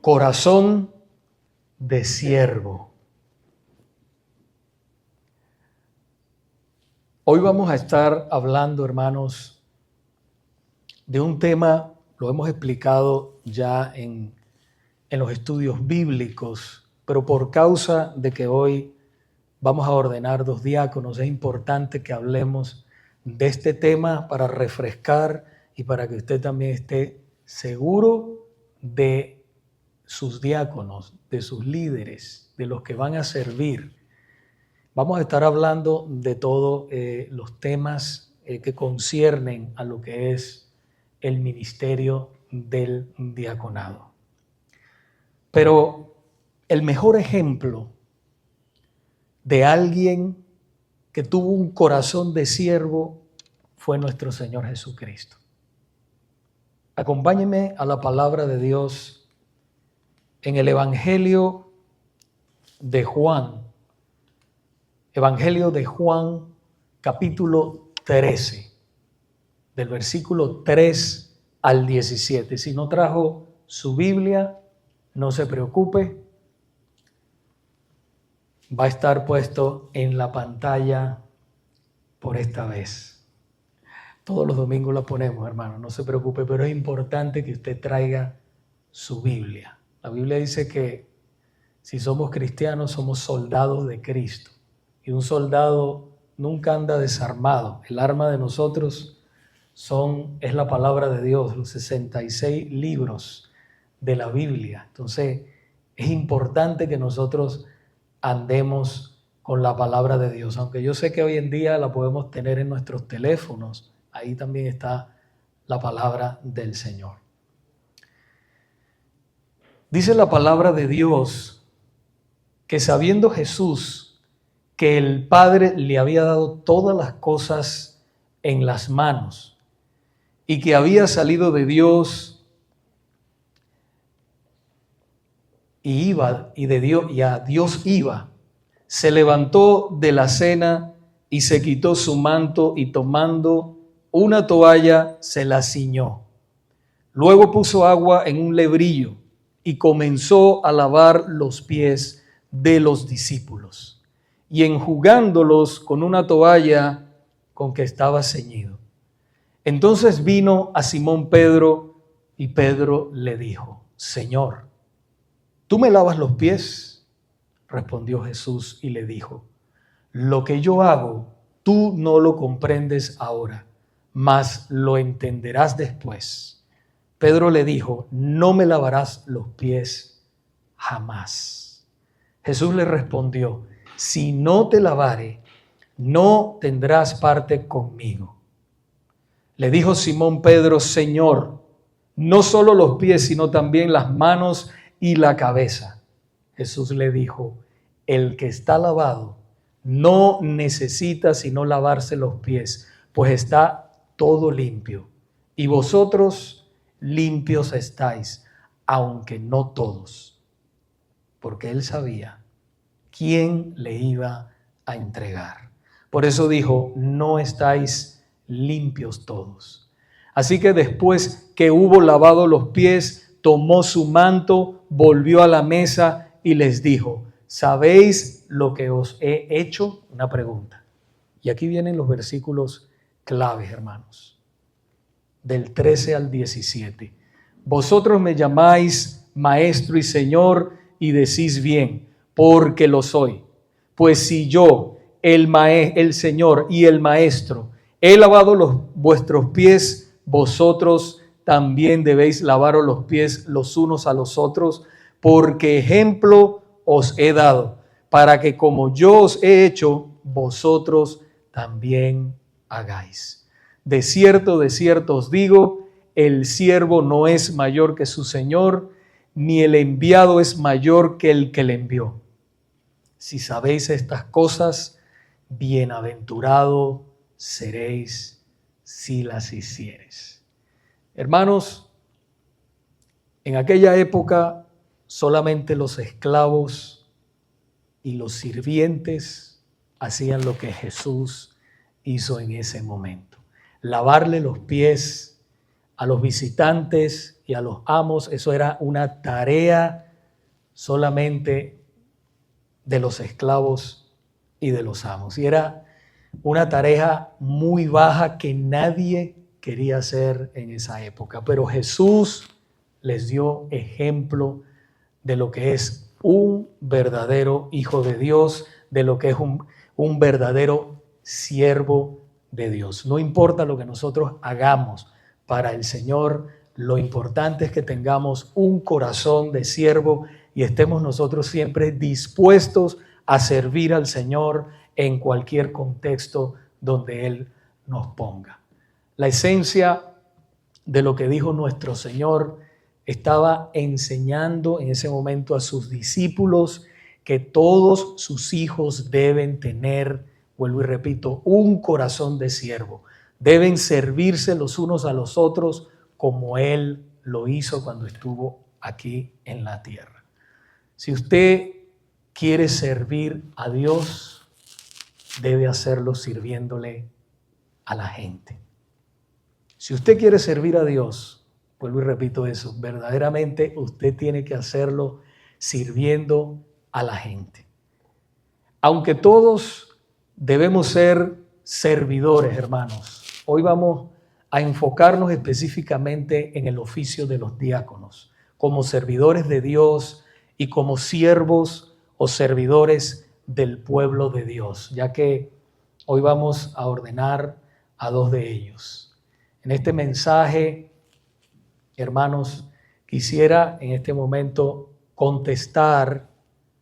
Corazón de siervo. Hoy vamos a estar hablando, hermanos, de un tema, lo hemos explicado ya en los estudios bíblicos, pero por causa de que hoy vamos a ordenar 2 diáconos, es importante que hablemos de este tema para refrescar y para que usted también esté seguro de sus diáconos, de sus líderes, de los que van a servir. Vamos a estar hablando de todos los temas que conciernen a lo que es el ministerio del diaconado. Pero el mejor ejemplo de alguien que tuvo un corazón de siervo fue nuestro Señor Jesucristo. Acompáñenme a la palabra de Dios en el Evangelio de Juan. Evangelio de Juan, capítulo 13, del versículo 3 al 17. Si no trajo su Biblia, no se preocupe. Va a estar puesto en la pantalla por esta vez. Todos los domingos lo ponemos, hermano, no se preocupe, pero es importante que usted traiga su Biblia. La Biblia dice que si somos cristianos, somos soldados de Cristo. Y un soldado nunca anda desarmado. El arma de nosotros es la palabra de Dios, los 66 libros de la Biblia. Entonces, es importante que nosotros andemos con la palabra de Dios. Aunque yo sé que hoy en día la podemos tener en nuestros teléfonos, ahí también está la palabra del Señor. Dice la palabra de Dios que sabiendo Jesús que el Padre le había dado todas las cosas en las manos y que había salido de Dios y a Dios iba, se levantó de la cena y se quitó su manto y tomando una toalla se la ciñó. Luego puso agua en un lebrillo y comenzó a lavar los pies de los discípulos y enjugándolos con una toalla con que estaba ceñido. Entonces vino a Simón Pedro y Pedro le dijo: Señor, ¿tú me lavas los pies? Respondió Jesús y le dijo: lo que yo hago, tú no lo comprendes ahora, mas lo entenderás después. Pedro le dijo: no me lavarás los pies jamás. Jesús le respondió: si no te lavare, no tendrás parte conmigo. Le dijo Simón Pedro: Señor, no solo los pies, sino también las manos y la cabeza. Jesús le dijo: el que está lavado no necesita sino lavarse los pies, pues está todo limpio. Y vosotros limpios estáis, aunque no todos. Porque él sabía quién le iba a entregar. Por eso dijo: no estáis limpios todos. Así que después que hubo lavado los pies, tomó su manto, volvió a la mesa y les dijo: ¿sabéis lo que os he hecho? Una pregunta. Y aquí vienen los versículos claves, hermanos, del 13 al 17. Vosotros me llamáis maestro y señor y decís bien, porque lo soy. Pues si yo, el señor y el maestro, he lavado vuestros pies, vosotros también debéis lavaros los pies los unos a los otros, porque ejemplo os he dado, para que como yo os he hecho, vosotros también hagáis. De cierto os digo, el siervo no es mayor que su señor, ni el enviado es mayor que el que le envió. Si sabéis estas cosas, bienaventurado seréis si las hiciereis. Hermanos, en aquella época solamente los esclavos y los sirvientes hacían lo que Jesús hizo en ese momento: lavarle los pies a los visitantes y a los amos. Eso era una tarea solamente de los esclavos y de los amos. Y era una tarea muy baja que nadie quería hacer en esa época. Pero Jesús les dio ejemplo de lo que es un verdadero hijo de Dios, de lo que es un verdadero siervo de Dios. No importa lo que nosotros hagamos para el Señor, lo importante es que tengamos un corazón de siervo y estemos nosotros siempre dispuestos a servir al Señor en cualquier contexto donde Él nos ponga. La esencia de lo que dijo nuestro Señor estaba enseñando en ese momento a sus discípulos que todos sus hijos deben tener, vuelvo y repito, un corazón de siervo. Deben servirse los unos a los otros como Él lo hizo cuando estuvo aquí en la tierra. Si usted quiere servir a Dios, debe hacerlo sirviéndole a la gente. Si usted quiere servir a Dios, vuelvo y repito eso, verdaderamente usted tiene que hacerlo sirviendo a la gente. Aunque todos debemos ser servidores, hermanos, hoy vamos a enfocarnos específicamente en el oficio de los diáconos, como servidores de Dios y como siervos o servidores del pueblo de Dios, ya que hoy vamos a ordenar a dos de ellos. En este mensaje, hermanos, quisiera en este momento contestar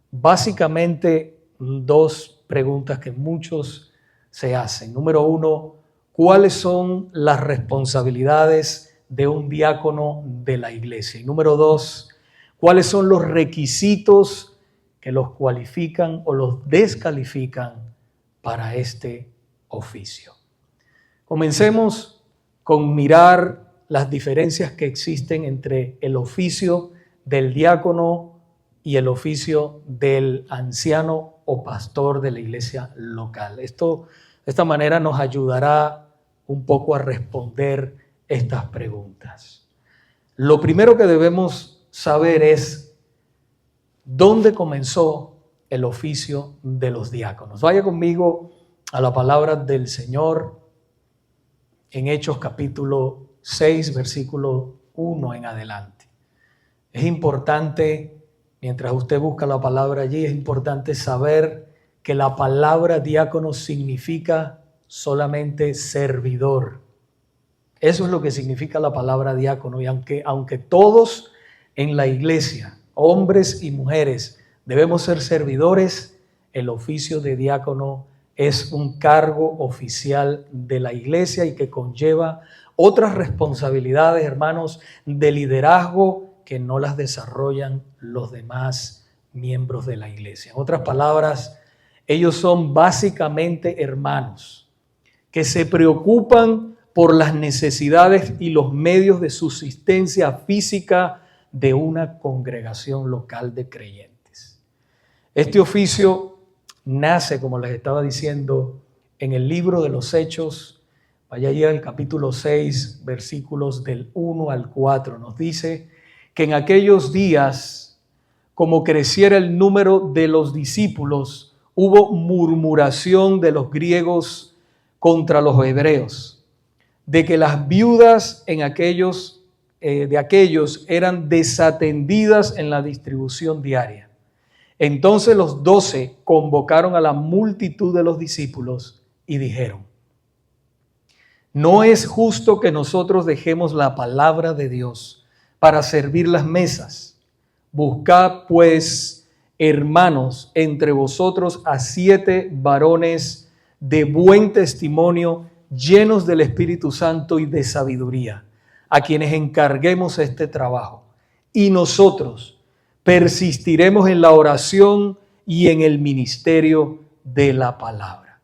básicamente dos preguntas que muchos se hacen. Número uno, ¿cuáles son las responsabilidades de un diácono de la iglesia? Y número dos, ¿cuáles son los requisitos que los cualifican o los descalifican para este oficio? Comencemos con mirar las diferencias que existen entre el oficio del diácono y el oficio del anciano o pastor de la iglesia local. De esta manera nos ayudará un poco a responder estas preguntas. Lo primero que debemos saber es dónde comenzó el oficio de los diáconos. Vaya conmigo a la palabra del Señor en Hechos capítulo 6, versículo 1 en adelante. Es importante, mientras usted busca la palabra allí, es importante saber que la palabra diácono significa solamente servidor. Eso es lo que significa la palabra diácono. Y aunque todos en la iglesia, hombres y mujeres, debemos ser servidores, el oficio de diácono es un cargo oficial de la iglesia y que conlleva otras responsabilidades, hermanos, de liderazgo que no las desarrollan los demás miembros de la iglesia. En otras palabras, ellos son básicamente hermanos que se preocupan por las necesidades y los medios de subsistencia física de una congregación local de creyentes. Este oficio nace, como les estaba diciendo, en el libro de los Hechos. Vaya allí al capítulo 6, versículos del 1 al 4. Nos dice que en aquellos días, como creciera el número de los discípulos, hubo murmuración de los griegos contra los hebreos, de que las viudas de aquellos eran desatendidas en la distribución diaria. Entonces los 12 convocaron a la multitud de los discípulos y dijeron: no es justo que nosotros dejemos la palabra de Dios para servir las mesas. Buscad pues, hermanos, entre vosotros a 7 varones de buen testimonio, llenos del Espíritu Santo y de sabiduría, a quienes encarguemos este trabajo. Y nosotros persistiremos en la oración y en el ministerio de la palabra.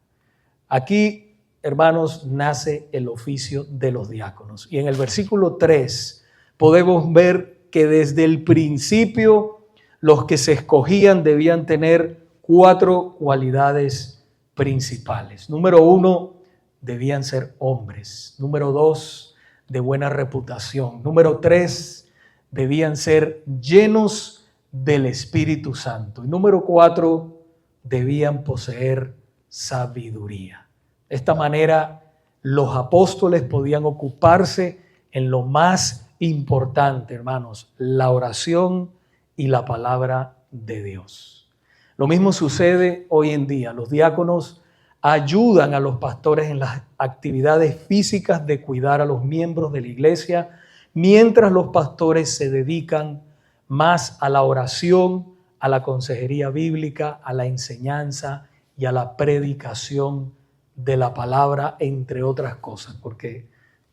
Aquí, hermanos, nace el oficio de los diáconos. Y en el versículo 3 podemos ver que desde el principio los que se escogían debían tener 4 cualidades principales. Número 1, debían ser hombres. Número 2, de buena reputación. Número 3, debían ser llenos del Espíritu Santo. Y número 4, debían poseer sabiduría. De esta manera, los apóstoles podían ocuparse en lo más importante, hermanos, la oración y la palabra de Dios. Lo mismo sucede hoy en día. Los diáconos ayudan a los pastores en las actividades físicas de cuidar a los miembros de la iglesia, mientras los pastores se dedican más a la oración, a la consejería bíblica, a la enseñanza y a la predicación de la palabra, entre otras cosas, porque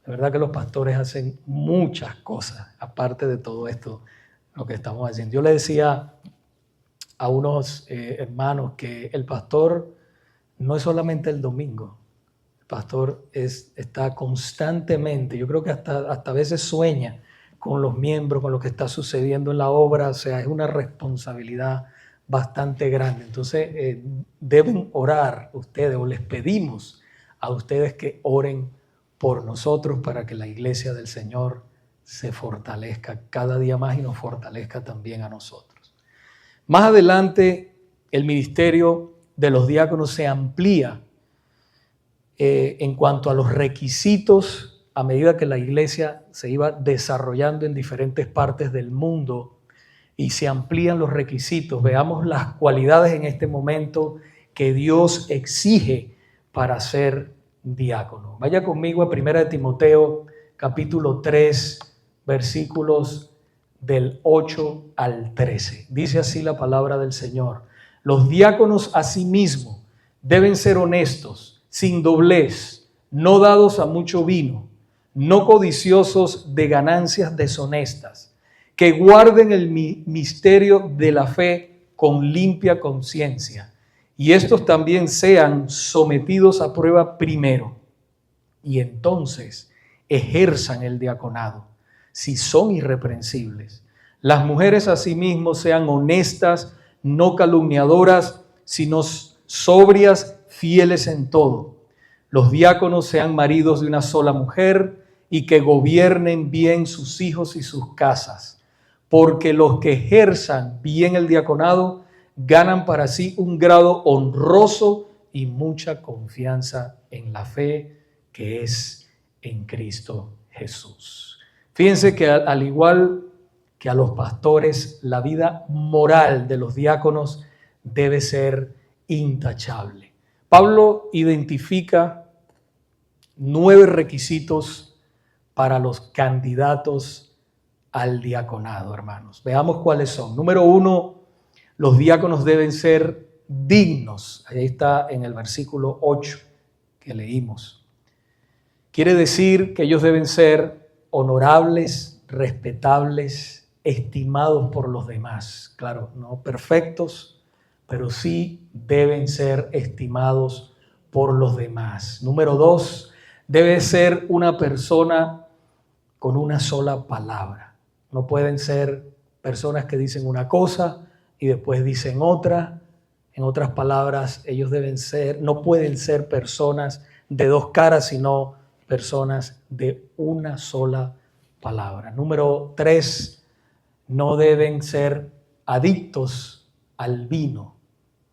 de verdad que los pastores hacen muchas cosas, aparte de todo esto, lo que estamos haciendo. Yo le decía a unos hermanos que el pastor no es solamente el domingo, el pastor está constantemente, yo creo que hasta a veces sueña con los miembros, con lo que está sucediendo en la obra, o sea, es una responsabilidad bastante grande. Entonces deben orar ustedes, o les pedimos a ustedes que oren por nosotros para que la iglesia del Señor se fortalezca cada día más y nos fortalezca también a nosotros. Más adelante, el ministerio de los diáconos se amplía en cuanto a los requisitos a medida que la iglesia se iba desarrollando en diferentes partes del mundo y se amplían los requisitos. Veamos las cualidades en este momento que Dios exige para ser diácono. Vaya conmigo a 1 Timoteo capítulo 3, versículos del 8 al 13. Dice así la palabra del Señor: los diáconos asimismo deben ser honestos, sin doblez, no dados a mucho vino, no codiciosos de ganancias deshonestas, que guarden el misterio de la fe con limpia conciencia, y estos también sean sometidos a prueba primero, y entonces ejerzan el diaconado, si son irreprensibles. Las mujeres asimismo sean honestas, no calumniadoras, sino sobrias, fieles en todo. Los diáconos sean maridos de una sola mujer y que gobiernen bien sus hijos y sus casas, porque los que ejerzan bien el diaconado ganan para sí un grado honroso y mucha confianza en la fe que es en Cristo Jesús. Fíjense que al igual que a los pastores, la vida moral de los diáconos debe ser intachable. Pablo identifica 9 requisitos para los candidatos al diaconado, hermanos. Veamos cuáles son. Número 1, los diáconos deben ser dignos. Ahí está en el versículo 8 que leímos. Quiere decir que ellos deben ser honorables, respetables, estimados por los demás. Claro, no perfectos, pero sí deben ser estimados por los demás. Número 2, debe ser una persona con una sola palabra. No pueden ser personas que dicen una cosa y después dicen otra. En otras palabras, ellos no pueden ser personas de 2 caras, sino personas de una sola palabra. Número 3, no deben ser adictos al vino.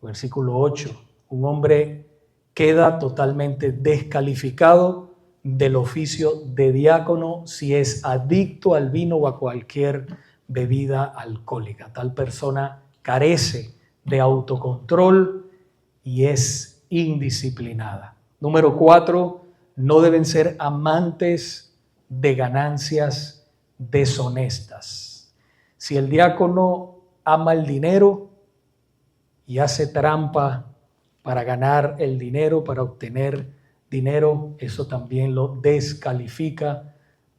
Versículo 8, un hombre queda totalmente descalificado del oficio de diácono si es adicto al vino o a cualquier bebida alcohólica. Tal persona carece de autocontrol y es indisciplinada. Número 4, no deben ser amantes de ganancias deshonestas. Si el diácono ama el dinero y hace trampa para ganar el dinero, para obtener dinero, eso también lo descalifica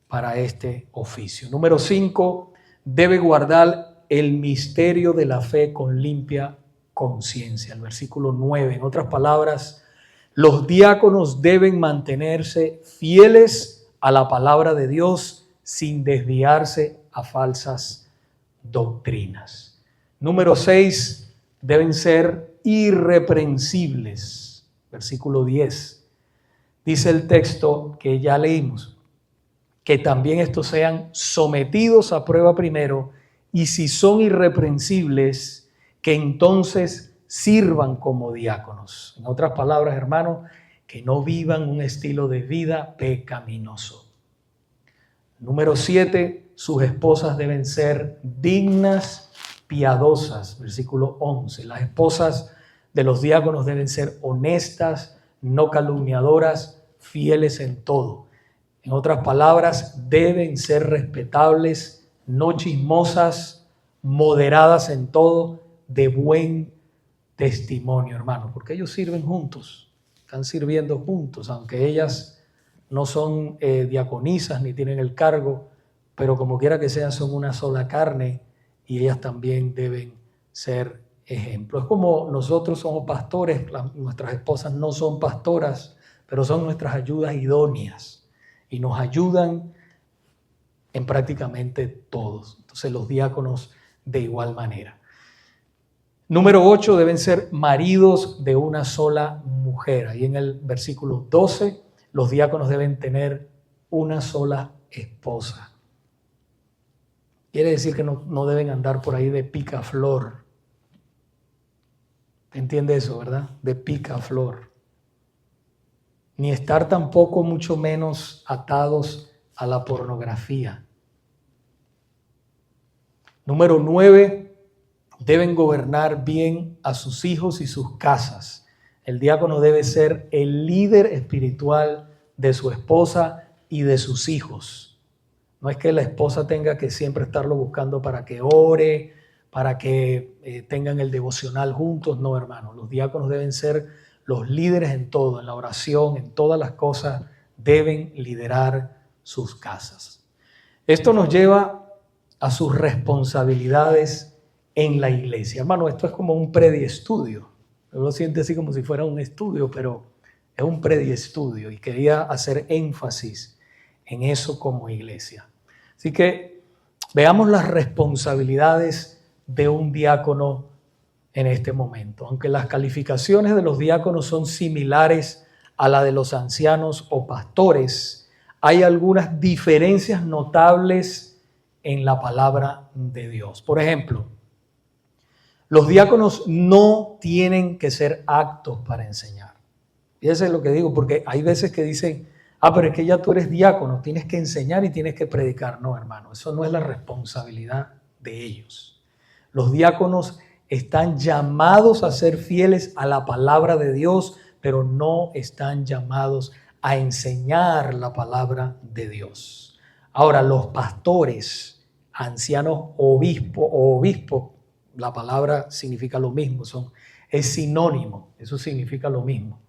para este oficio. Número 5, debe guardar el misterio de la fe con limpia conciencia. El versículo 9, en otras palabras, los diáconos deben mantenerse fieles a la palabra de Dios sin desviarse a falsas doctrinas. Número 6, deben ser irreprensibles. Versículo 10. Dice el texto que ya leímos, que también estos sean sometidos a prueba primero, y si son irreprensibles, que entonces sirvan como diáconos. En otras palabras, hermanos, que no vivan un estilo de vida pecaminoso. Número 7, sus esposas deben ser dignas, piadosas. Versículo 11. Las esposas de los diáconos deben ser honestas, no calumniadoras, fieles en todo. En otras palabras, deben ser respetables, no chismosas, moderadas en todo, de buen testimonio, hermano, porque ellos sirven juntos, están sirviendo juntos, aunque ellas no son diaconisas ni tienen el cargo, pero como quiera que sea, son una sola carne y ellas también deben ser ejemplo. Es como nosotros somos pastores, nuestras esposas no son pastoras, pero son nuestras ayudas idóneas y nos ayudan en prácticamente todos. Entonces los diáconos de igual manera. Número 8, deben ser maridos de una sola mujer. Ahí en el versículo 12, los diáconos deben tener una sola esposa. Quiere decir que no deben andar por ahí de picaflor. ¿Entiende eso, verdad? De picaflor. Ni estar tampoco mucho menos atados a la pornografía. Número 9, deben gobernar bien a sus hijos y sus casas. El diácono debe ser el líder espiritual de su esposa y de sus hijos. No es que la esposa tenga que siempre estarlo buscando para que ore, para que tengan el devocional juntos. No, hermano. Los diáconos deben ser los líderes en todo, en la oración, en todas las cosas. Deben liderar sus casas. Esto nos lleva a sus responsabilidades en la iglesia. Hermano, esto es como un prediestudio. Yo lo siento así como si fuera un estudio, pero es un prediestudio y quería hacer énfasis en eso como iglesia. Así que veamos las responsabilidades de un diácono en este momento. Aunque las calificaciones de los diáconos son similares a la de los ancianos o pastores, hay algunas diferencias notables en la palabra de Dios. Por ejemplo, los diáconos no tienen que ser aptos para enseñar. Fíjense lo que digo, porque hay veces que dicen, pero es que ya tú eres diácono, tienes que enseñar y tienes que predicar. No, hermano, eso no es la responsabilidad de ellos. Los diáconos están llamados a ser fieles a la palabra de Dios, pero no están llamados a enseñar la palabra de Dios. Ahora, los pastores, ancianos, obispos, la palabra significa lo mismo, es sinónimo, eso significa lo mismo.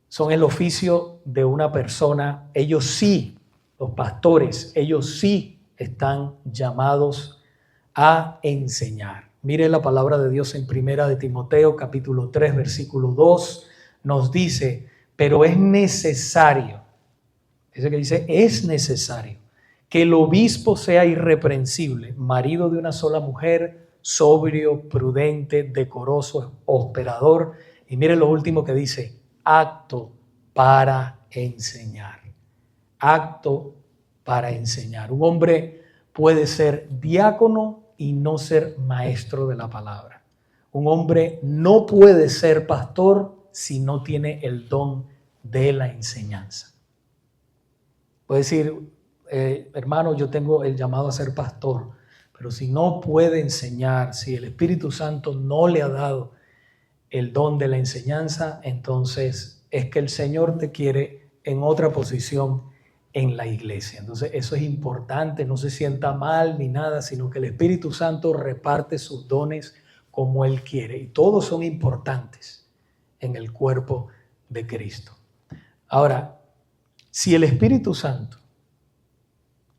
Son el oficio de una persona, ellos sí, los pastores, ellos sí están llamados a enseñar. Mire la palabra de Dios en 1 de Timoteo, capítulo 3, versículo 2, nos dice, pero es necesario, es necesario que el obispo sea irreprensible, marido de una sola mujer, sobrio, prudente, decoroso, hospedador. Y mire lo último que dice, apto para enseñar. Apto para enseñar. Un hombre puede ser diácono y no ser maestro de la palabra. Un hombre no puede ser pastor si no tiene el don de la enseñanza. Puede decir, hermano, yo tengo el llamado a ser pastor, pero si no puede enseñar, si el Espíritu Santo no le ha dado el don de la enseñanza, entonces es que el Señor te quiere en otra posición en la iglesia. Entonces eso es importante, no se sienta mal ni nada, sino que el Espíritu Santo reparte sus dones como Él quiere y todos son importantes en el cuerpo de Cristo. Ahora, si el Espíritu Santo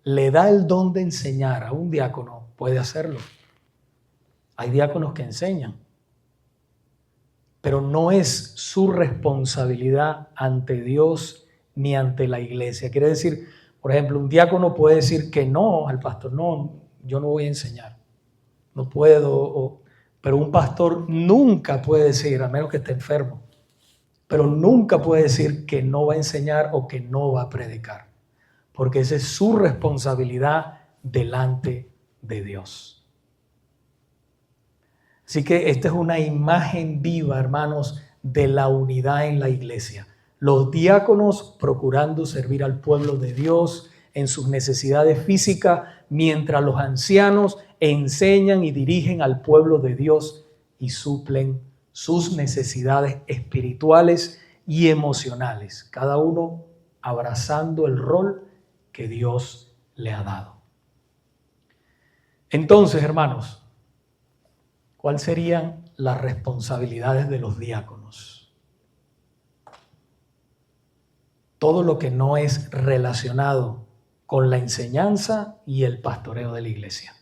le da el don de enseñar a un diácono, puede hacerlo. Hay diáconos que enseñan, pero no es su responsabilidad ante Dios ni ante la iglesia. Quiere decir, por ejemplo, un diácono puede decir que no al pastor, no, yo no voy a enseñar, no puedo, pero un pastor nunca puede decir, a menos que esté enfermo, pero nunca puede decir que no va a enseñar o que no va a predicar. porque esa es su responsabilidad delante de Dios. Así que esta es una imagen viva, hermanos, de la unidad en la iglesia. Los diáconos procurando servir al pueblo de Dios en sus necesidades físicas, mientras los ancianos enseñan y dirigen al pueblo de Dios y suplen sus necesidades espirituales y emocionales, cada uno abrazando el rol que Dios le ha dado. Entonces, hermanos, ¿cuáles serían las responsabilidades de los diáconos? Todo lo que no es relacionado con la enseñanza y el pastoreo de la iglesia.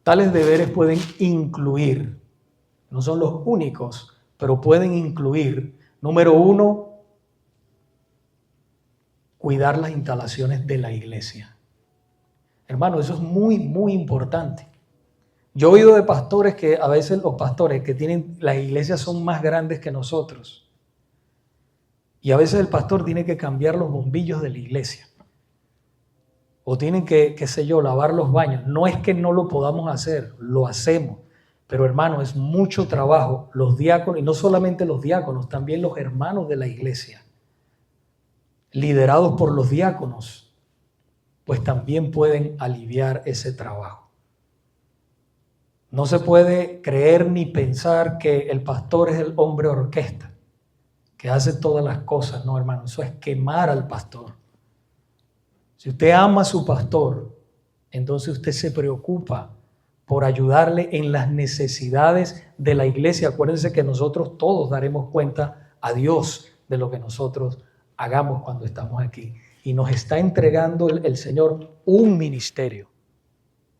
Tales deberes pueden incluir, no son los únicos, pero pueden incluir, número 1, cuidar las instalaciones de la iglesia. Hermano, eso es muy, muy importante. Yo he oído de pastores que a veces los pastores que tienen, las iglesias son más grandes que nosotros. Y a veces el pastor tiene que cambiar los bombillos de la iglesia. O tienen que, qué sé yo, lavar los baños. No es que no lo podamos hacer, lo hacemos. Pero hermano, es mucho trabajo. Los diáconos, y no solamente los diáconos, también los hermanos de la iglesia, liderados por los diáconos, pues también pueden aliviar ese trabajo. No se puede creer ni pensar que el pastor es el hombre orquesta, que hace todas las cosas. No, hermano, eso es quemar al pastor. Si usted ama a su pastor, entonces usted se preocupa por ayudarle en las necesidades de la iglesia. Acuérdense que nosotros todos daremos cuenta a Dios de lo que nosotros hagamos cuando estamos aquí. Y nos está entregando el Señor un ministerio.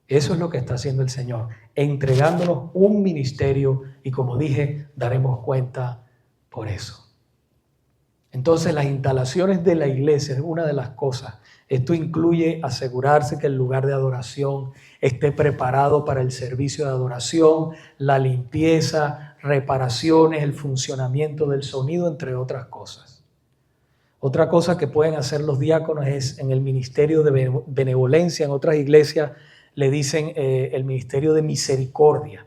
Eso es lo que está haciendo el Señor, entregándonos un ministerio y, como dije, daremos cuenta por eso. Entonces, las instalaciones de la iglesia es una de las cosas. Esto incluye asegurarse que el lugar de adoración esté preparado para el servicio de adoración, la limpieza, reparaciones, el funcionamiento del sonido, entre otras cosas. Otra cosa que pueden hacer los diáconos es en el ministerio de benevolencia. En otras iglesias le dicen el ministerio de misericordia.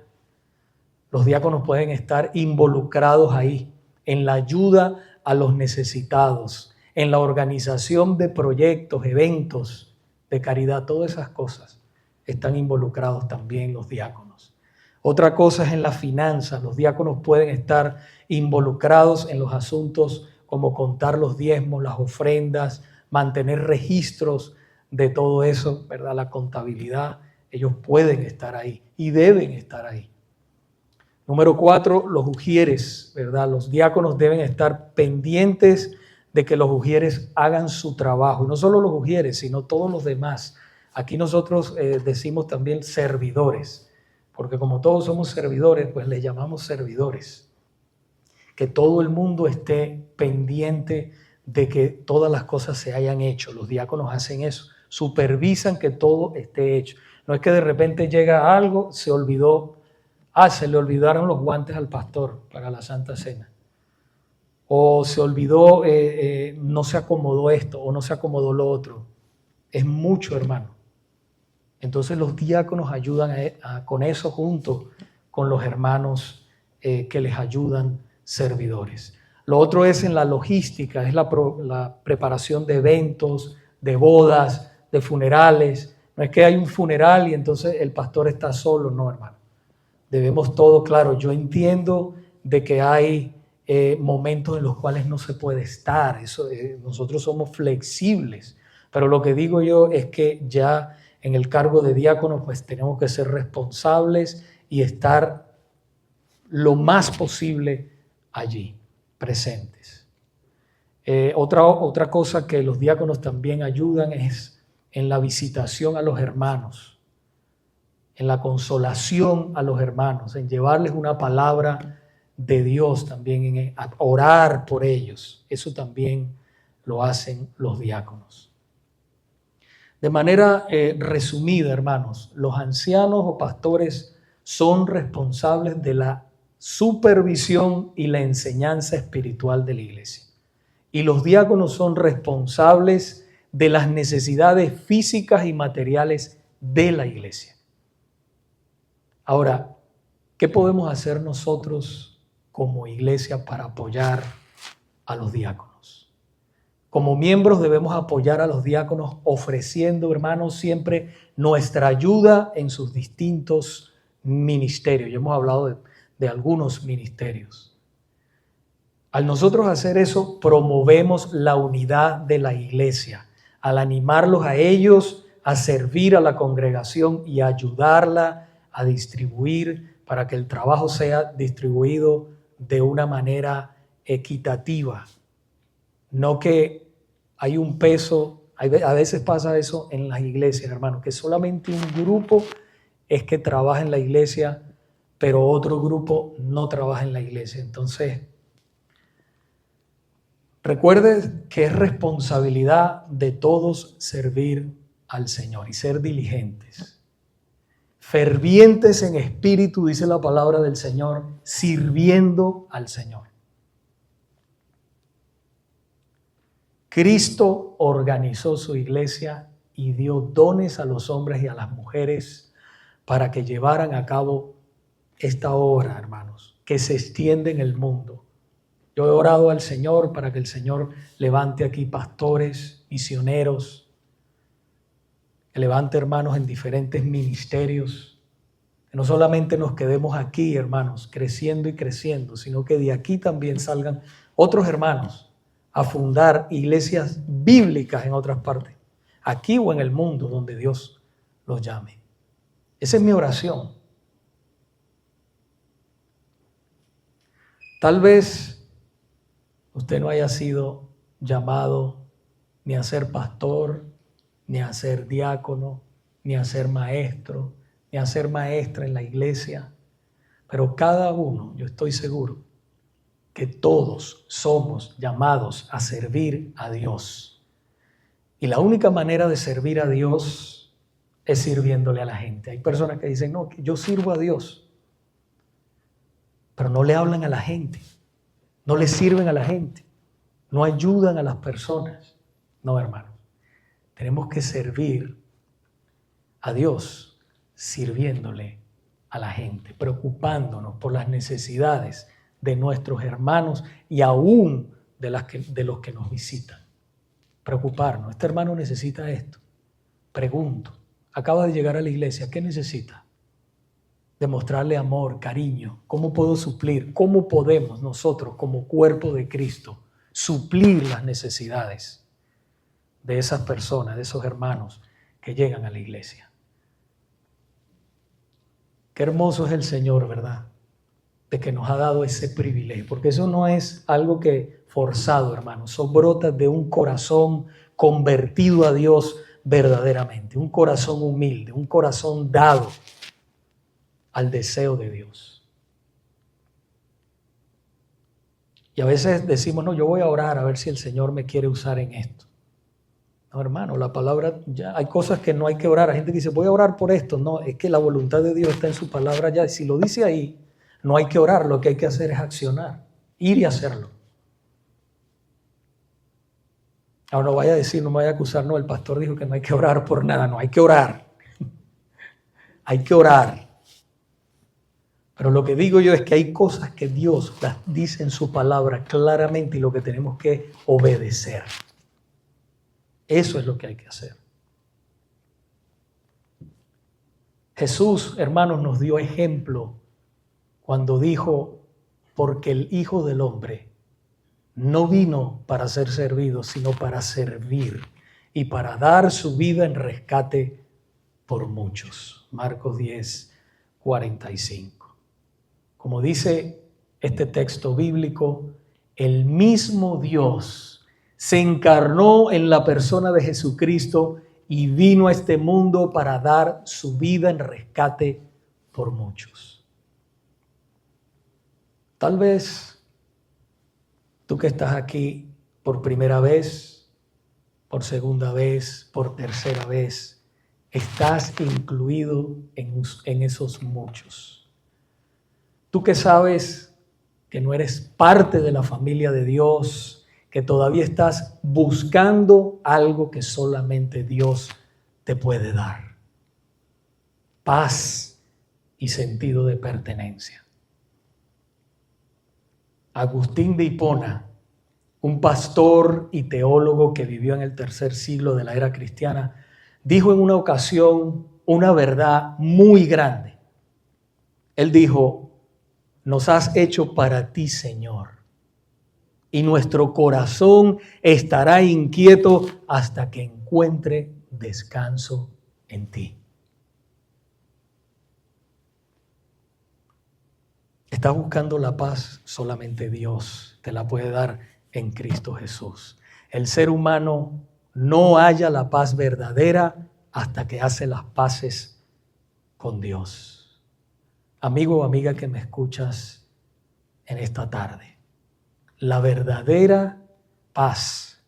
Los diáconos pueden estar involucrados ahí en la ayuda a los necesitados, en la organización de proyectos, eventos de caridad, todas esas cosas están involucrados también los diáconos. Otra cosa es en las finanzas. Los diáconos pueden estar involucrados en los asuntos como contar los diezmos, las ofrendas, mantener registros de todo eso, ¿verdad? La contabilidad. Ellos pueden estar ahí y deben estar ahí. Número 4, los ujieres, ¿verdad? Los diáconos deben estar pendientes de que los ujieres hagan su trabajo. Y no solo los ujieres, sino todos los demás. Aquí nosotros decimos también servidores, porque como todos somos servidores, pues les llamamos servidores. Que todo el mundo esté pendiente de que todas las cosas se hayan hecho. Los diáconos hacen eso, supervisan que todo esté hecho. No es que de repente llega algo, se olvidó. Se le olvidaron los guantes al pastor para la Santa Cena. O se olvidó, no se acomodó esto o no se acomodó lo otro. Es mucho, hermano. Entonces los diáconos ayudan con eso junto con los hermanos que les ayudan servidores. Lo otro es en la logística, es la preparación de eventos, de bodas, de funerales. No es que hay un funeral y entonces el pastor está solo, no, hermano. Debemos todo, claro, yo entiendo de que hay momentos en los cuales no se puede estar, eso, nosotros somos flexibles, pero lo que digo yo es que ya en el cargo de diácono pues tenemos que ser responsables y estar lo más posible allí, presentes. Otra cosa que los diáconos también ayudan es en la visitación a los hermanos, en la consolación a los hermanos, en llevarles una palabra de Dios también, en orar por ellos. Eso también lo hacen los diáconos. De manera resumida, hermanos, los ancianos o pastores son responsables de la supervisión y la enseñanza espiritual de la iglesia. Y los diáconos son responsables de las necesidades físicas y materiales de la iglesia. Ahora, ¿qué podemos hacer nosotros como iglesia para apoyar a los diáconos? Como miembros debemos apoyar a los diáconos ofreciendo, hermanos, siempre nuestra ayuda en sus distintos ministerios. Ya hemos hablado de algunos ministerios. Al nosotros hacer eso, promovemos la unidad de la iglesia, al animarlos a ellos a servir a la congregación y ayudarla a distribuir para que el trabajo sea distribuido de una manera equitativa. No que hay un peso, a veces pasa eso en las iglesias, hermanos, que solamente un grupo es que trabaja en la iglesia, pero otro grupo no trabaja en la iglesia. Entonces, recuerde que es responsabilidad de todos servir al Señor y ser diligentes, fervientes en espíritu, dice la palabra del Señor, sirviendo al Señor. Cristo organizó su iglesia y dio dones a los hombres y a las mujeres para que llevaran a cabo esta obra, hermanos, que se extiende en el mundo. Yo he orado al Señor para que el Señor levante aquí pastores, misioneros, que levante hermanos en diferentes ministerios, que no solamente nos quedemos aquí, hermanos, creciendo y creciendo, sino que de aquí también salgan otros hermanos a fundar iglesias bíblicas en otras partes, aquí o en el mundo donde Dios los llame. Esa es mi oración. Tal vez usted no haya sido llamado ni a ser pastor, ni a ser diácono, ni a ser maestro, ni a ser maestra en la iglesia, pero cada uno, yo estoy seguro, que todos somos llamados a servir a Dios. Y la única manera de servir a Dios es sirviéndole a la gente. Hay personas que dicen, no, que yo sirvo a Dios, pero no le hablan a la gente, no le sirven a la gente, no ayudan a las personas. No, hermanos, tenemos que servir a Dios sirviéndole a la gente, preocupándonos por las necesidades de nuestros hermanos y aún de los que nos visitan. Preocuparnos. Este hermano necesita esto. Pregunto, acaba de llegar a la iglesia, ¿qué necesita? Demostrarle amor, cariño. ¿Cómo puedo suplir? ¿Cómo podemos nosotros como cuerpo de Cristo suplir las necesidades de esas personas, de esos hermanos que llegan a la iglesia? Qué hermoso es el Señor, ¿verdad? De que nos ha dado ese privilegio, porque eso no es algo que forzado, hermanos, son brotas de un corazón convertido a Dios verdaderamente, un corazón humilde, un corazón dado al deseo de Dios. Y a veces decimos, no, yo voy a orar a ver si el Señor me quiere usar en esto. No, hermano, la palabra, ya hay cosas que no hay que orar. Hay gente que dice, voy a orar por esto. No, es que la voluntad de Dios está en su palabra ya, y si lo dice ahí, no hay que orar, lo que hay que hacer es accionar, ir y hacerlo. Ahora no vaya a decir, no me vaya a acusar, no, el pastor dijo que no hay que orar por nada, no, hay que orar. Hay que orar. Pero lo que digo yo es que hay cosas que Dios las dice en su palabra claramente y lo que tenemos que obedecer. Eso es lo que hay que hacer. Jesús, hermanos, nos dio ejemplo cuando dijo, porque el Hijo del Hombre no vino para ser servido, sino para servir y para dar su vida en rescate por muchos. Marcos 10, 45. Como dice este texto bíblico, el mismo Dios se encarnó en la persona de Jesucristo y vino a este mundo para dar su vida en rescate por muchos. Tal vez tú que estás aquí por primera vez, por segunda vez, por tercera vez, estás incluido en esos muchos. Tú que sabes que no eres parte de la familia de Dios, que todavía estás buscando algo que solamente Dios te puede dar. Paz y sentido de pertenencia. Agustín de Hipona, un pastor y teólogo que vivió en el tercer siglo de la era cristiana, dijo en una ocasión una verdad muy grande. Él dijo: nos has hecho para ti, Señor, y nuestro corazón estará inquieto hasta que encuentre descanso en ti. ¿Estás buscando la paz? Solamente Dios te la puede dar en Cristo Jesús. El ser humano no halla la paz verdadera hasta que hace las paces con Dios. Amigo o amiga que me escuchas en esta tarde, la verdadera paz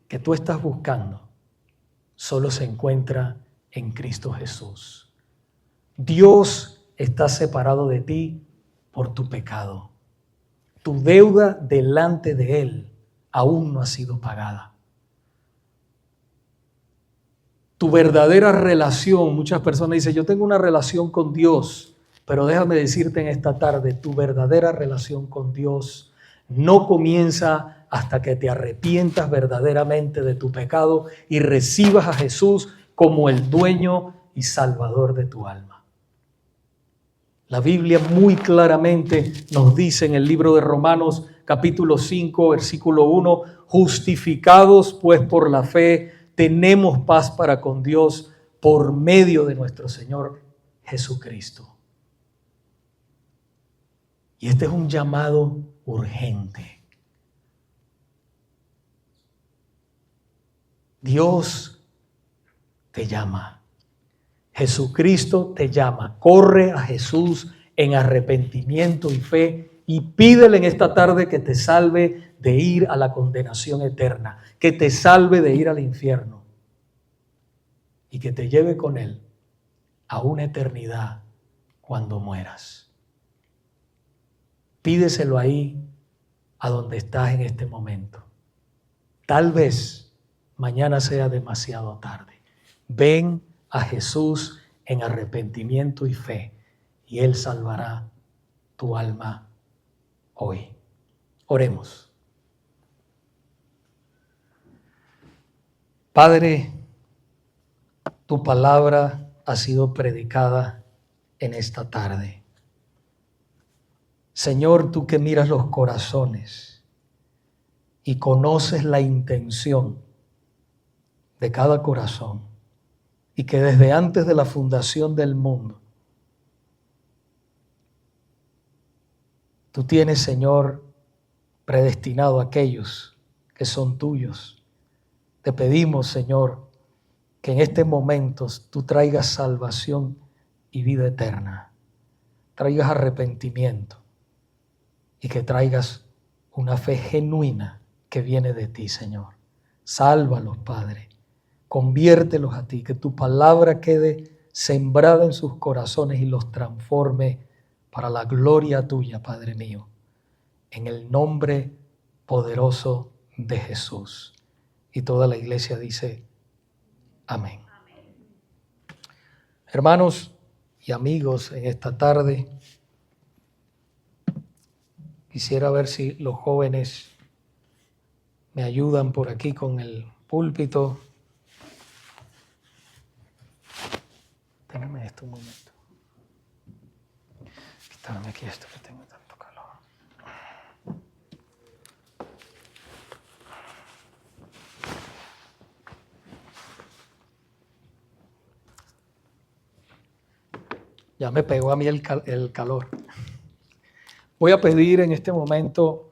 que tú estás buscando solo se encuentra en Cristo Jesús. Dios está separado de ti por tu pecado. Tu deuda delante de Él aún no ha sido pagada. Tu verdadera relación, muchas personas dicen: yo tengo una relación con Dios, pero déjame decirte en esta tarde, tu verdadera relación con Dios no comienza hasta que te arrepientas verdaderamente de tu pecado y recibas a Jesús como el dueño y salvador de tu alma. La Biblia muy claramente nos dice en el libro de Romanos capítulo 5, versículo 1, justificados pues por la fe, tenemos paz para con Dios por medio de nuestro Señor Jesucristo. Y este es un llamado urgente. Dios te llama. Jesucristo te llama. Corre a Jesús en arrepentimiento y fe y pídele en esta tarde que te salve de ir a la condenación eterna, que te salve de ir al infierno y que te lleve con Él a una eternidad cuando mueras. Pídeselo ahí, a donde estás en este momento. Tal vez mañana sea demasiado tarde. Ven a Jesús en arrepentimiento y fe, y Él salvará tu alma hoy. Oremos. Padre, tu palabra ha sido predicada en esta tarde. Señor, tú que miras los corazones y conoces la intención de cada corazón, y que desde antes de la fundación del mundo, tú tienes, Señor, predestinado a aquellos que son tuyos. Te pedimos, Señor, que en este momento tú traigas salvación y vida eterna, traigas arrepentimiento y que traigas una fe genuina que viene de ti, Señor. Sálvalos, Padre. Conviértelos a ti, que tu palabra quede sembrada en sus corazones y los transforme para la gloria tuya, Padre mío. En el nombre poderoso de Jesús. Y toda la iglesia dice: amén. Hermanos y amigos, en esta tarde quisiera ver si los jóvenes me ayudan por aquí con el púlpito. Téngame esto un momento. Quítame aquí esto que tengo tanto calor. Ya me pegó a mí el calor. Voy a pedir en este momento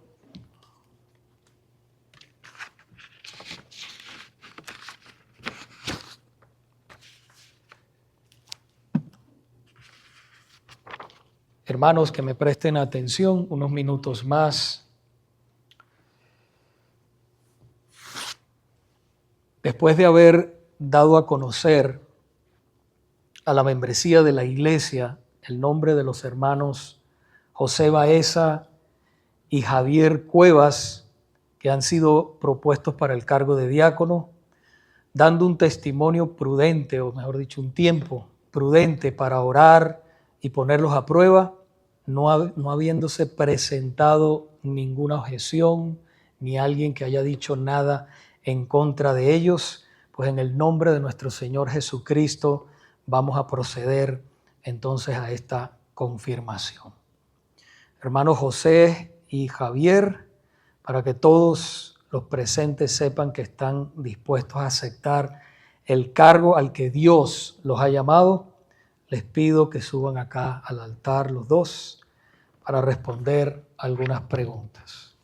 hermanos que me presten atención unos minutos más. Después de haber dado a conocer a la membresía de la iglesia el nombre de los hermanos José Baeza y Javier Cuevas, que han sido propuestos para el cargo de diácono, dando un testimonio prudente, o mejor dicho, un tiempo prudente para orar y ponerlos a prueba, no habiéndose presentado ninguna objeción, ni alguien que haya dicho nada en contra de ellos, pues en el nombre de nuestro Señor Jesucristo vamos a proceder entonces a esta confirmación. Hermanos José y Javier, para que todos los presentes sepan que están dispuestos a aceptar el cargo al que Dios los ha llamado, les pido que suban acá al altar los dos para responder algunas preguntas.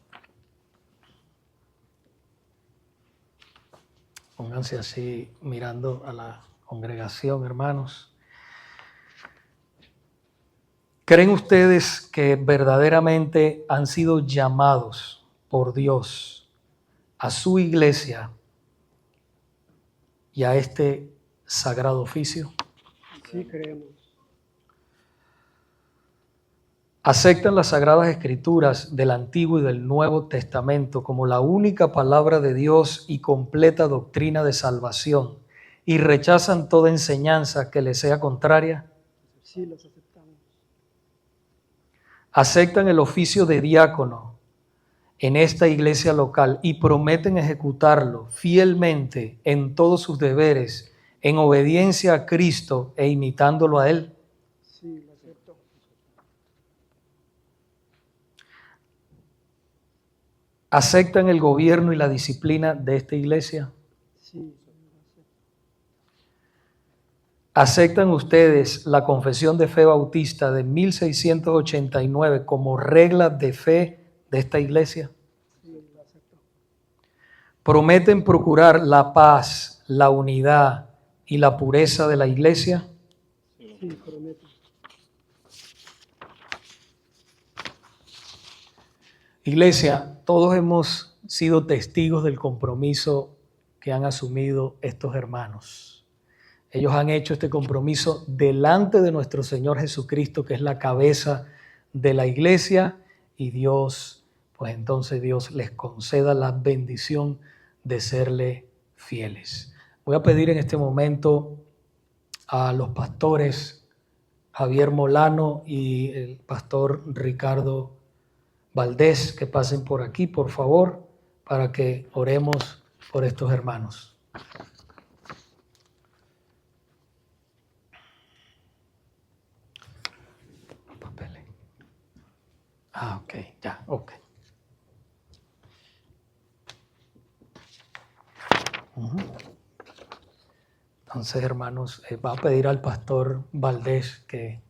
Pónganse así mirando a la congregación, hermanos. ¿Creen ustedes que verdaderamente han sido llamados por Dios a su iglesia y a este sagrado oficio? Sí, creemos. ¿Aceptan las Sagradas Escrituras del Antiguo y del Nuevo Testamento como la única palabra de Dios y completa doctrina de salvación y rechazan toda enseñanza que les sea contraria? Sí, los aceptamos. ¿Aceptan el oficio de diácono en esta iglesia local y prometen ejecutarlo fielmente en todos sus deberes, en obediencia a Cristo e imitándolo a Él? Sí, lo acepto. ¿Aceptan el gobierno y la disciplina de esta iglesia? Sí, lo acepto. ¿Aceptan ustedes la Confesión de Fe Bautista de 1689 como regla de fe de esta iglesia? Sí, lo acepto. ¿Prometen procurar la paz, la unidad y la pureza de la iglesia? Sí, prometo. Iglesia, todos hemos sido testigos del compromiso que han asumido estos hermanos. Ellos han hecho este compromiso delante de nuestro Señor Jesucristo, que es la cabeza de la iglesia, y Dios, pues entonces Dios les conceda la bendición de serle fieles. Voy a pedir en este momento a los pastores Javier Molano y el pastor Ricardo Valdés que pasen por aquí, por favor, para que oremos por estos hermanos. Papeles. Ok, ya, ok. Entonces, hermanos, va a pedir al pastor Valdés que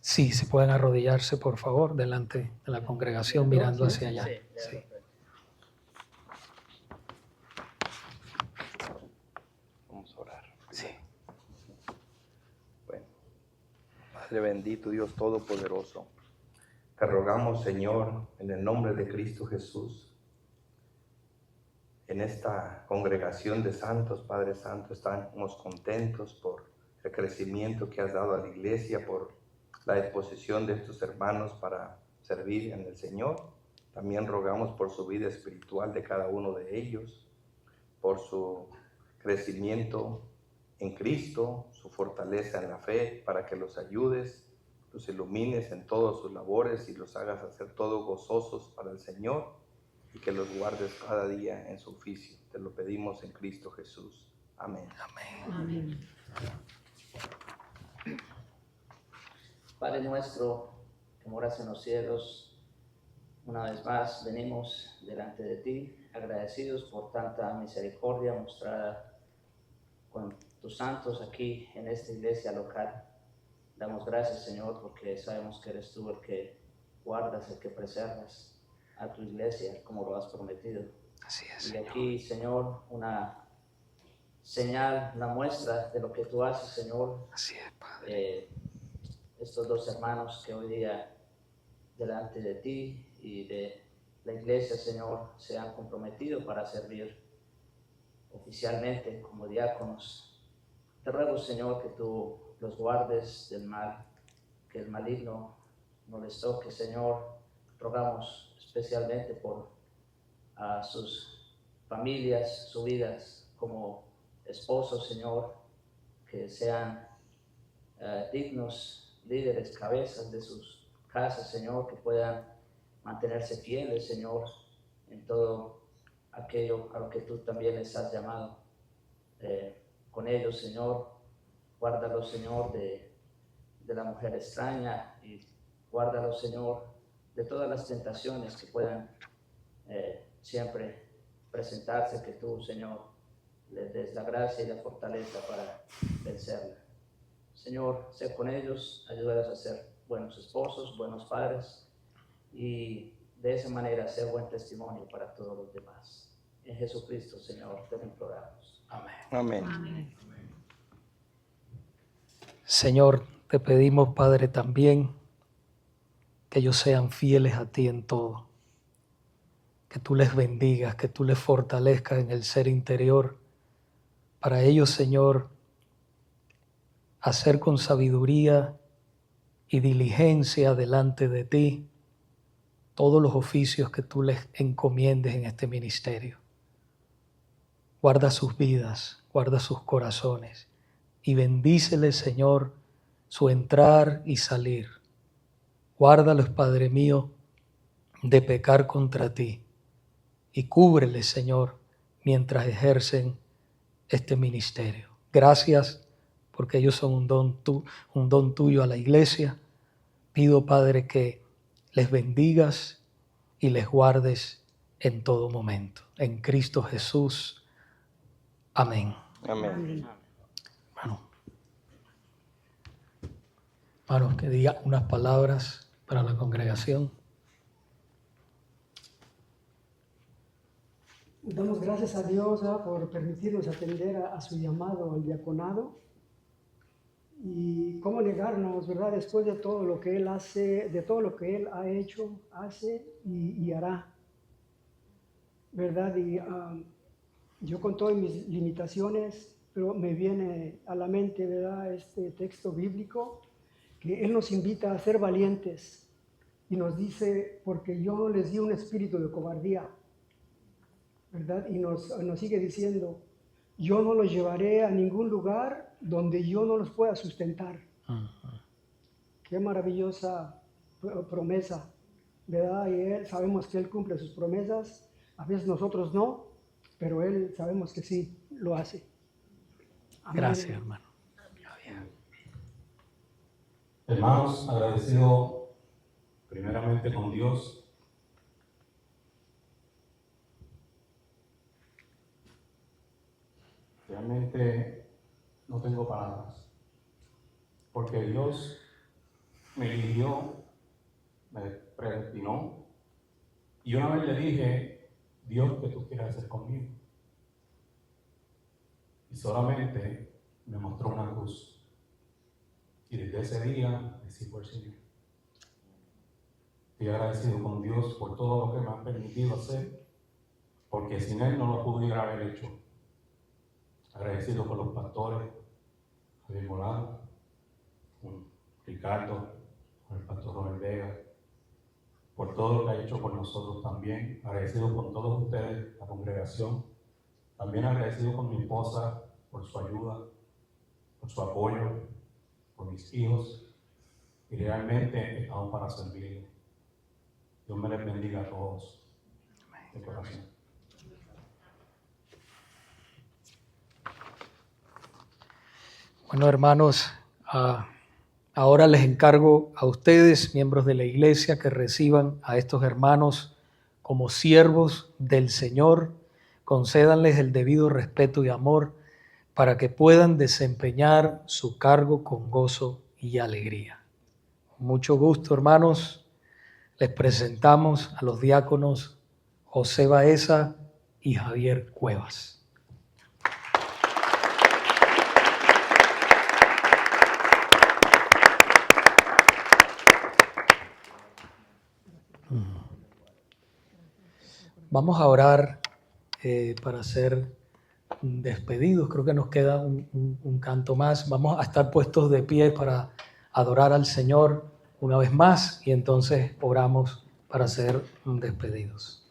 sí, se pueden arrodillarse, por favor, delante de la congregación, mirando hacia allá. Sí. Vamos a orar. Sí. Bueno, Padre bendito, Dios Todopoderoso, te rogamos, Señor, en el nombre de Cristo Jesús, en esta congregación de santos, Padre Santo, estamos contentos por el crecimiento que has dado a la iglesia, por la disposición de estos hermanos para servir en el Señor. También rogamos por su vida espiritual de cada uno de ellos, por su crecimiento en Cristo, su fortaleza en la fe, para que los ayudes, los ilumines en todas sus labores y los hagas hacer todo gozosos para el Señor y que los guardes cada día en su oficio. Te lo pedimos en Cristo Jesús. Amén. Amén. Amén. Padre nuestro, que moras en los cielos, una vez más venimos delante de ti, agradecidos por tanta misericordia mostrada con tus santos aquí en esta iglesia local. Damos gracias, Señor, porque sabemos que eres tú el que guardas, el que preservas a tu iglesia como lo has prometido. Así es, Y de Señor. aquí, Señor, una señal, una muestra de lo que tú haces, Señor. Así es, Padre. Estos dos hermanos que hoy día delante de ti y de la iglesia, Señor, se han comprometido para servir oficialmente como diáconos. Te ruego, Señor, que tú los guardes del mal, que el maligno no les toque, Señor. Rogamos especialmente por a sus familias, sus vidas como esposos, Señor, que sean dignos líderes, cabezas de sus casas, Señor, que puedan mantenerse fieles, Señor, en todo aquello a lo que tú también les has llamado. Con ellos, Señor, guárdalos, Señor, de la mujer extraña, y guárdalos, Señor, de todas las tentaciones que puedan siempre presentarse, que tú, Señor, les des la gracia y la fortaleza para vencerla. Señor, sé con ellos, ayúdalos a ser buenos esposos, buenos padres, y de esa manera ser buen testimonio para todos los demás. En Jesucristo, Señor, te lo imploramos. Amén. Amén. Señor, te pedimos, Padre, también que ellos sean fieles a ti en todo, que tú les bendigas, que tú les fortalezcas en el ser interior, para ellos, Señor, hacer con sabiduría y diligencia delante de ti todos los oficios que tú les encomiendes en este ministerio. Guarda sus vidas, guarda sus corazones y bendíceles, Señor, su entrar y salir. Guárdalos, Padre mío, de pecar contra ti, y cúbreles, Señor, mientras ejercen este ministerio. Gracias, porque ellos son un don tuyo a la iglesia. Pido, Padre, que les bendigas y les guardes en todo momento. En Cristo Jesús. Amén. Amén. Hermano, que diga unas palabras para la congregación. Damos gracias a Dios por permitirnos atender a su llamado al diaconado. Y cómo negarnos, ¿verdad? Después de todo lo que Él hace, de todo lo que Él ha hecho, hace y hará, ¿verdad? Y yo con todas mis limitaciones, pero me viene a la mente, ¿verdad? Este texto bíblico, que Él nos invita a ser valientes y nos dice, porque yo no les di un espíritu de cobardía, ¿verdad? Y nos sigue diciendo, yo no los llevaré a ningún lugar donde yo no los pueda sustentar. Qué maravillosa promesa, ¿verdad? Y Él, sabemos que Él cumple sus promesas, a veces nosotros no, pero Él sabemos que sí, lo hace. Amén. Gracias, hermano. Hermanos, agradecido primeramente con Dios realmente no tengo palabras, porque Dios me eligió, me predestinó, y una vez le dije, Dios, ¿qué tú quieres hacer conmigo? Y solamente me mostró una cruz, y desde ese día le sirvo al Señor. Estoy agradecido con Dios por todo lo que me ha permitido hacer, porque sin Él no lo pudiera haber hecho. Agradecido con los pastores, Javier Molano, con Ricardo, con el pastor Robert Vega, por todo lo que ha hecho por nosotros también. Agradecido con todos ustedes, la congregación. También agradecido con mi esposa por su ayuda, por su apoyo, por mis hijos. Y realmente estamos para servirle. Dios me les bendiga a todos de corazón. Bueno, hermanos, ahora les encargo a ustedes, miembros de la iglesia, que reciban a estos hermanos como siervos del Señor. Concédanles el debido respeto y amor para que puedan desempeñar su cargo con gozo y alegría. Con mucho gusto, hermanos, les presentamos a los diáconos José Baeza y Javier Cuevas. Vamos a orar para ser despedidos. Creo que nos queda un canto más. Vamos a estar puestos de pie para adorar al Señor una vez más y entonces oramos para ser despedidos.